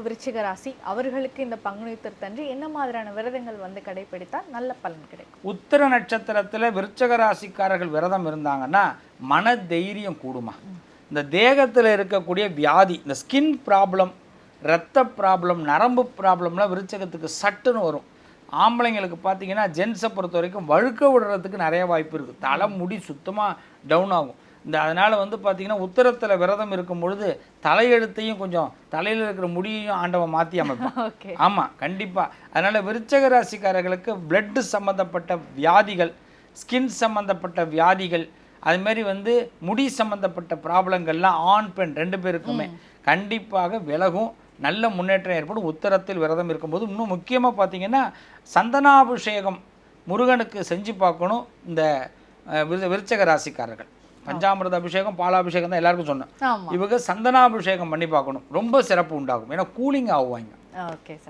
விருச்சிக ராசி அவர்களுக்கு இந்த பங்குனி உத்திரத்தன்று என்ன மாதிரியான விரதங்கள் வந்து கடைபிடித்தால் நல்ல பலன் கிடைக்கும்? உத்திர நட்சத்திரத்தில் விருச்சிக ராசிக்காரர்கள் விரதம் இருந்தாங்கன்னா மன தைரியம் கூடுமா. இந்த தேகத்தில் இருக்கக்கூடிய வியாதி, இந்த ஸ்கின் ப்ராப்ளம், இரத்த ப்ராப்ளம், நரம்பு ப்ராப்ளம்லாம் விருச்சகத்துக்கு சட்டுன்னு வரும். ஆம்பளைங்களுக்கு பார்த்தீங்கன்னா ஜென்ஸை பொறுத்த வரைக்கும் வழுக்க விடுறதுக்கு நிறைய வாய்ப்பு இருக்குது. தலை முடி சுத்தமாக டவுன் ஆகும். அதனால் வந்து பார்த்திங்கன்னா உத்திரத்தில் விரதம் இருக்கும் பொழுது தலையெழுத்தையும் கொஞ்சம் தலையில் இருக்கிற முடியையும் ஆண்டவன் மாற்றி அமைப்பான். ஆமாம், கண்டிப்பாக. அதனால் விருச்சிக ராசிக்காரர்களுக்கு பிளட்டு சம்மந்தப்பட்ட வியாதிகள், ஸ்கின் சம்மந்தப்பட்ட வியாதிகள், அதுமாரி வந்து முடி சம்மந்தப்பட்ட ப்ராப்ளங்கள்லாம் ஆண் பெண் 2 பேருக்குமே கண்டிப்பாக விலகும். நல்ல முன்னேற்றம் ஏற்படும் உத்திரத்தில் விரதம் இருக்கும்போது. இன்னும் முக்கியமாக பார்த்தீங்கன்னா சந்தனாபிஷேகம் முருகனுக்கு செஞ்சு பார்க்கணும் இந்த விருச்சிக ராசிக்காரர்கள். பஞ்சாமிர்த அபிஷேகம், பாலாபிஷேகம் தான் எல்லாருக்கும் சொன்னேன். இவங்க சந்தனாபிஷேகம் பண்ணி பார்க்கணும், ரொம்ப சிறப்பு உண்டாகும். ஏன்னா கூலிங் ஆகுவாங்க. Okay sir.